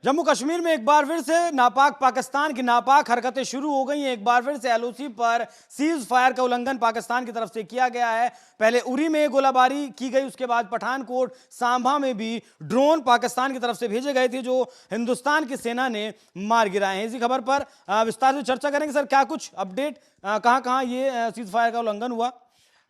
जम्मू कश्मीर में एक बार फिर से नापाक पाकिस्तान की नापाक हरकतें शुरू हो गई हैं। एक बार फिर से एलओसी पर सीज फायर का उल्लंघन पाकिस्तान की तरफ से किया गया है। पहले उरी में गोलाबारी की गई, उसके बाद पठानकोट सांभा में भी ड्रोन पाकिस्तान की तरफ से भेजे गए थे जो हिंदुस्तान की सेना ने मार गिराए हैं। इसी खबर पर विस्तार से चर्चा करेंगे। सर, क्या कुछ अपडेट, कहां कहां ये सीज फायर का उल्लंघन हुआ?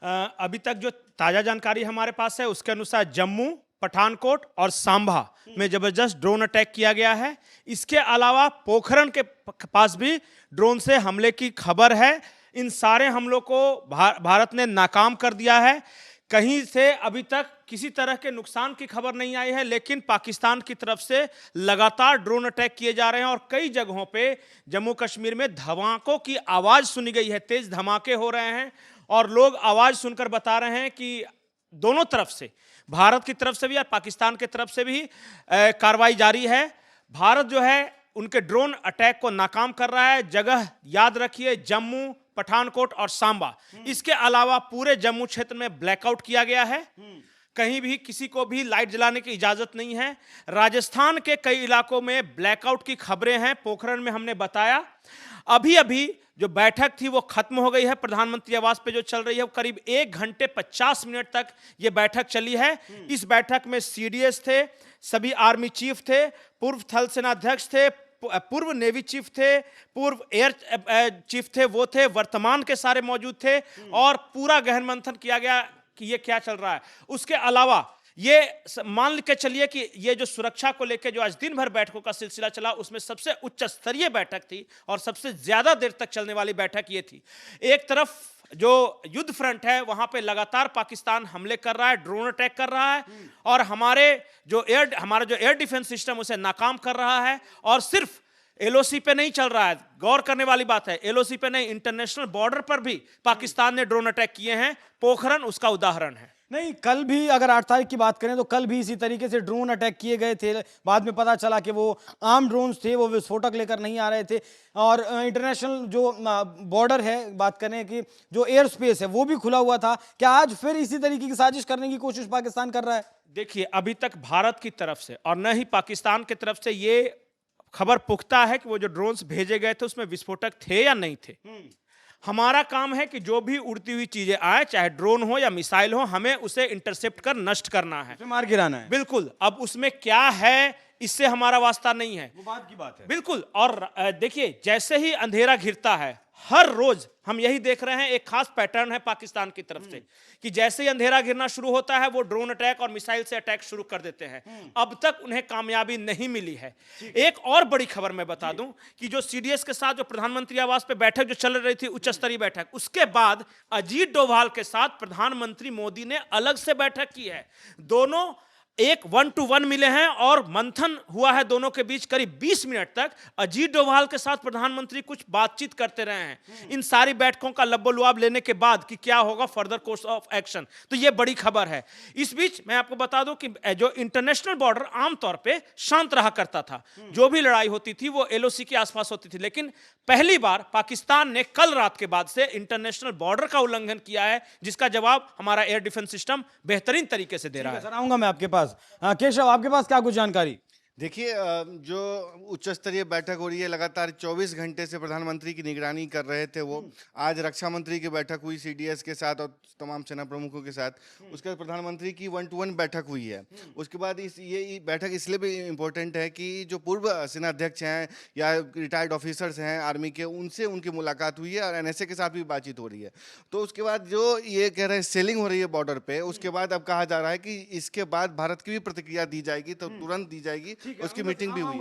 अभी तक जो ताजा जानकारी हमारे पास है उसके अनुसार जम्मू, पठानकोट और सांभा में जबरदस्त ड्रोन अटैक किया गया है। इसके अलावा पोखरण के पास भी ड्रोन से हमले की खबर है। इन सारे हमलों को भारत ने नाकाम कर दिया है। कहीं से अभी तक किसी तरह के नुकसान की खबर नहीं आई है, लेकिन पाकिस्तान की तरफ से लगातार ड्रोन अटैक किए जा रहे हैं और कई जगहों पे जम्मू कश्मीर में धमाकों की आवाज सुनी गई है। तेज धमाके हो रहे हैं और लोग आवाज सुनकर बता रहे हैं कि दोनों तरफ से, भारत की तरफ से भी और पाकिस्तान की तरफ से भी कार्रवाई जारी है। भारत जो है उनके ड्रोन अटैक को नाकाम कर रहा है। जगह याद रखिए, जम्मू, पठानकोट और सांबा। इसके अलावा पूरे जम्मू क्षेत्र में ब्लैकआउट किया गया है। कहीं भी किसी को भी लाइट जलाने की इजाजत नहीं है। राजस्थान के कई इलाकों में ब्लैकआउट की खबरें हैं। पोखरण में हमने बताया अभी अभी जो बैठक थी वो खत्म हो गई है। प्रधानमंत्री आवास पे जो चल रही है वो करीब 1 घंटे 50 मिनट तक ये बैठक चली है। इस बैठक में सीडीएस थे, सभी आर्मी चीफ थे, पूर्व थल सेना अध्यक्ष थे, पूर्व नेवी चीफ थे, पूर्व एयर चीफ थे, वो थे, वर्तमान के सारे मौजूद थे और पूरा गहन मंथन किया गया कि ये क्या चल रहा है। उसके अलावा ये मान के चलिए कि ये जो सुरक्षा को लेकर जो आज दिन भर बैठकों का सिलसिला चला उसमें सबसे उच्च स्तरीय बैठक थी और सबसे ज्यादा देर तक चलने वाली बैठक ये थी। एक तरफ जो युद्ध फ्रंट है वहां पे लगातार पाकिस्तान हमले कर रहा है, ड्रोन अटैक कर रहा है और हमारा जो एयर डिफेंस सिस्टम उसे नाकाम कर रहा है। और सिर्फ एलओसी पे नहीं चल रहा है, गौर करने वाली बात है, एलओसी पे नहीं, इंटरनेशनल बॉर्डर पर भी पाकिस्तान ने ड्रोन अटैक किए हैं। पोखरण उसका उदाहरण है। नहीं, कल भी अगर 8 तारीख की बात करें तो कल भी इसी तरीके से ड्रोन अटैक किए गए थे। बाद में पता चला कि वो आम ड्रोन्स थे, वो विस्फोटक लेकर नहीं आ रहे थे। और इंटरनेशनल जो बॉर्डर है, बात करें कि जो एयर स्पेस है वो भी खुला हुआ था। क्या आज फिर इसी तरीके की साजिश करने की कोशिश पाकिस्तान कर रहा है? देखिए, अभी तक भारत की तरफ से और न ही पाकिस्तान की तरफ से ये खबर पुख्ता है कि वो जो ड्रोन्स भेजे गए थे उसमें विस्फोटक थे या नहीं थे। हमारा काम है कि जो भी उड़ती हुई चीजें आए, चाहे ड्रोन हो या मिसाइल हो, हमें उसे इंटरसेप्ट कर नष्ट करना है, मार गिराना है। बिल्कुल। अब उसमें क्या है इससे हमारा वास्ता नहीं है, वो बात की बात है। बिल्कुल। और देखिए, जैसे ही अंधेरा घिरता है, हर रोज हम यही देख रहे हैं, एक खास पैटर्न है पाकिस्तान की तरफ से कि जैसे ही अंधेरा घिरना शुरू होता है वो ड्रोन अटैक और मिसाइल से अटैक शुरू कर देते हैं। अब तक उन्हें कामयाबी नहीं मिली है। एक और बड़ी खबर मैं बता दूं कि जो सीडीएस के साथ जो प्रधानमंत्री आवास पे बैठक जो चल रही थी, उच्च स्तरीय बैठक, उसके बाद अजीत डोभाल के साथ प्रधानमंत्री मोदी ने अलग से बैठक की है। दोनों एक 1-to-1 मिले हैं और मंथन हुआ है दोनों के बीच करीब 20 मिनट तक। अजीत डोभाल के साथ प्रधानमंत्री कुछ बातचीत करते रहे हैं इन सारी बैठकों का लब्बो-लुआब लेने के बाद कि क्या होगा फर्दर कोर्स ऑफ एक्शन। तो ये बड़ी खबर है। इस बीच मैं आपको बता दूं कि जो इंटरनेशनल बॉर्डर आमतौर पे शांत रहा करता था, जो भी लड़ाई होती थी वो एलओसी के आसपास होती थी, लेकिन पहली बार पाकिस्तान ने कल रात के बाद से इंटरनेशनल बॉर्डर का उल्लंघन किया है, जिसका जवाब हमारा एयर डिफेंस सिस्टम बेहतरीन तरीके से दे रहा है। सर, आऊंगा मैं आपके पास। केशव, आपके पास क्या कुछ जानकारी? देखिए, जो उच्च स्तरीय बैठक हो रही है, लगातार 24 घंटे से प्रधानमंत्री की निगरानी कर रहे थे वो। आज रक्षा मंत्री की बैठक हुई सीडीएस के साथ और तमाम सेना प्रमुखों के साथ। उसके बाद प्रधानमंत्री की 1-to-1 बैठक हुई है। उसके बाद ये बैठक इसलिए भी इम्पोर्टेंट है कि जो पूर्व सेना अध्यक्ष हैं या रिटायर्ड ऑफिसर्स हैं आर्मी के, उनसे उनकी मुलाकात हुई है और एनएसए के साथ भी बातचीत हो रही है। तो उसके बाद जो ये कह रहे हैं सेलिंग हो रही है बॉर्डर पे, उसके बाद अब कहा जा रहा है कि इसके बाद भारत की भी प्रतिक्रिया दी जाएगी, तो तुरंत दी जाएगी। उसकी मीटिंग भी हुई।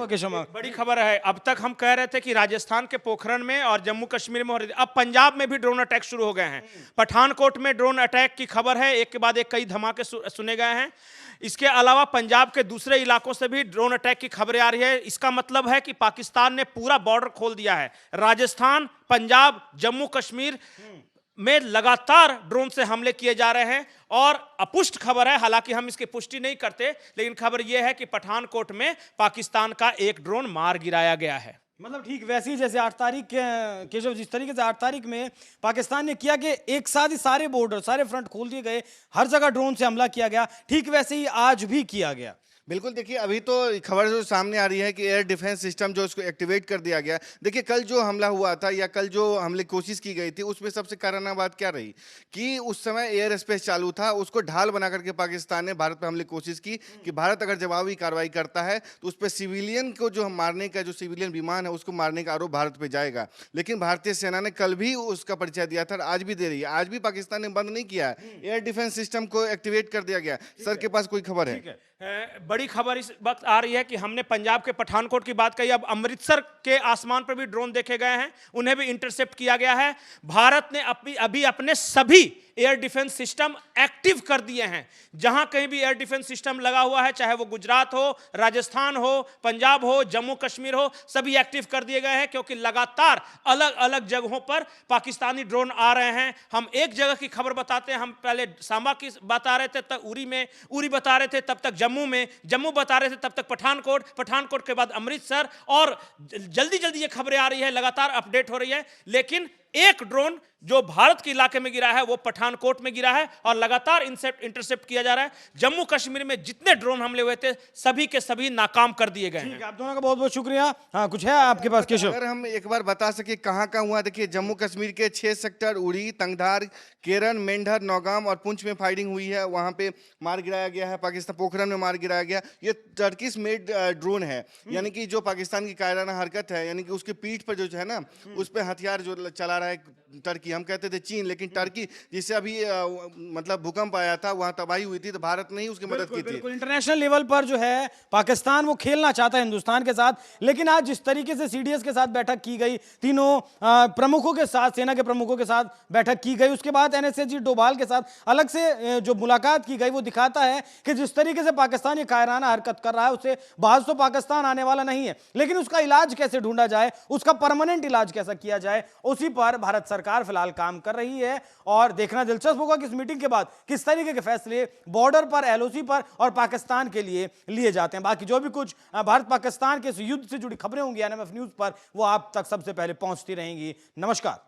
बड़ी खबर है। अब तक हम कह रहे थे कि राजस्थान के पोखरण में और जम्मू कश्मीर में हो रही थी, अब पंजाब में भी ड्रोन अटैक शुरू हो गए हैं। पठानकोट में ड्रोन अटैक की खबर है, एक के बाद एक कई धमाके सुने गए हैं। इसके अलावा पंजाब के दूसरे इलाकों से भी ड्रोन अटैक की खबरें आ रही है। इसका मतलब है कि पाकिस्तान ने पूरा बॉर्डर खोल दिया है। राजस्थान, पंजाब, जम्मू कश्मीर में लगातार ड्रोन से हमले किए जा रहे हैं। और अपुष्ट खबर है, हालांकि हम इसकी पुष्टि नहीं करते, लेकिन खबर यह है कि पठानकोट में पाकिस्तान का एक ड्रोन मार गिराया गया है। मतलब ठीक वैसे ही जैसे 8 तारीख केशव, जिस तरीके से 8 तारीख में पाकिस्तान ने किया कि एक साथ ही सारे बॉर्डर, सारे फ्रंट खोल दिए गए, हर जगह ड्रोन से हमला किया गया, ठीक वैसे ही आज भी किया गया। बिल्कुल, देखिए अभी तो खबर जो सामने आ रही है कि एयर डिफेंस सिस्टम जो उसको एक्टिवेट कर दिया गया। देखिए कल जो हमला हुआ था या कल जो हमले की कोशिश की गई थी उसमें सबसे कराना बात क्या रही कि उस समय एयर स्पेस चालू था, उसको ढाल बना करके पाकिस्तान ने भारत पर हमले की कोशिश की कि भारत अगर जवाबी कार्रवाई करता है तो उस पर सिविलियन को जो मारने का जो सिविलियन विमान है उसको मारने का आरोप भारत पे जाएगा। लेकिन भारतीय सेना ने कल भी उसका परिचय दिया था और आज भी दे रही है। आज भी पाकिस्तान ने बंद नहीं किया है, एयर डिफेंस सिस्टम को एक्टिवेट कर दिया गया। सर के पास कोई खबर है? बड़ी खबर इस वक्त आ रही है कि हमने पंजाब के पठानकोट की बात कही, अब अमृतसर के आसमान पर भी ड्रोन देखे गए हैं, उन्हें भी इंटरसेप्ट किया गया है। भारत ने अभी अपने सभी एयर डिफेंस सिस्टम एक्टिव कर दिए हैं। जहां कहीं भी एयर डिफेंस सिस्टम लगा हुआ है, चाहे वो गुजरात हो, राजस्थान हो, पंजाब हो, जम्मू कश्मीर हो, सभी एक्टिव कर दिए गए हैं, क्योंकि लगातार अलग अलग जगहों पर पाकिस्तानी ड्रोन आ रहे हैं। हम एक जगह की खबर बताते हैं, हम पहले सांबा की बता रहे थे, तब उरी बता रहे थे, तब तक जम्मू बता रहे थे, तब तक पठानकोट के बाद अमृतसर, और जल्दी जल्दी ये खबरें आ रही है, लगातार अपडेट हो रही है। लेकिन एक ड्रोन जो भारत के इलाके में गिरा है वो पठानकोट में गिरा है और लगातार इंटरसेप्ट किया जा रहा है। जम्मू कश्मीर में जितने ड्रोन हमले हुए थे सभी के सभी नाकाम कर दिए गए हैं। आप दोनों का बहुत बहुत शुक्रिया। हाँ, कुछ है आपके पास केशव? अगर हम एक बार बता सके कहाँ कहाँ हुआ, देखिए जम्मू कश्मीर के 6 सेक्टर उड़ी, तंगधार, केरन, मेंढर, नौगाम और पुंछ में फायरिंग हुई है। वहाँ पे मार गिराया गया है, पाकिस्तान पोखरन में मार गिराया गया। ये टर्किश मेड ड्रोन है, यानी कि जो पाकिस्तान की कायराना हरकत है, यानी कि उसकी पीठ पर जो है ना उस पर हथियार जो चला रहा है टर्की। हम कहते थे चीन, लेकिन टर्की जिससे अभी मतलब भूकंप आया था वहां तबाही हुई थी तो भारत ने ही उसकी मदद की थी। इंटरनेशनल लेवल पर जो है पाकिस्तान वो खेलना चाहता है हिंदुस्तान के साथ, लेकिन आज जिस तरीके से सीडीएस के साथ बैठक की गई, तीनों प्रमुखों के साथ, सेना के प्रमुखों के साथ बैठक की गई, उसके बाद एनएसएजी डोभाल के साथ अलग से जो मुलाकात की गई, वो दिखाता है कि जिस तरीके से पाकिस्तान ये कायराना हरकत कर रहा है उससे बाज तो पाकिस्तान आने वाला नहीं है, लेकिन उसका इलाज कैसे ढूंढा जाए, उसका परमानेंट इलाज कैसा किया जाए, उसी पर भारत सरकार फिलहाल काम कर रही है। और देखना दिलचस्प होगा कि इस मीटिंग के बाद किस तरीके के फैसले बॉर्डर पर, एलओसी पर और पाकिस्तान के लिए लिए जाते हैं। बाकी जो भी कुछ भारत पाकिस्तान के इस युद्ध से जुड़ी खबरें होंगी एनएमएफ न्यूज पर, वो आप तक सबसे पहले पहुंचती रहेंगी। नमस्कार।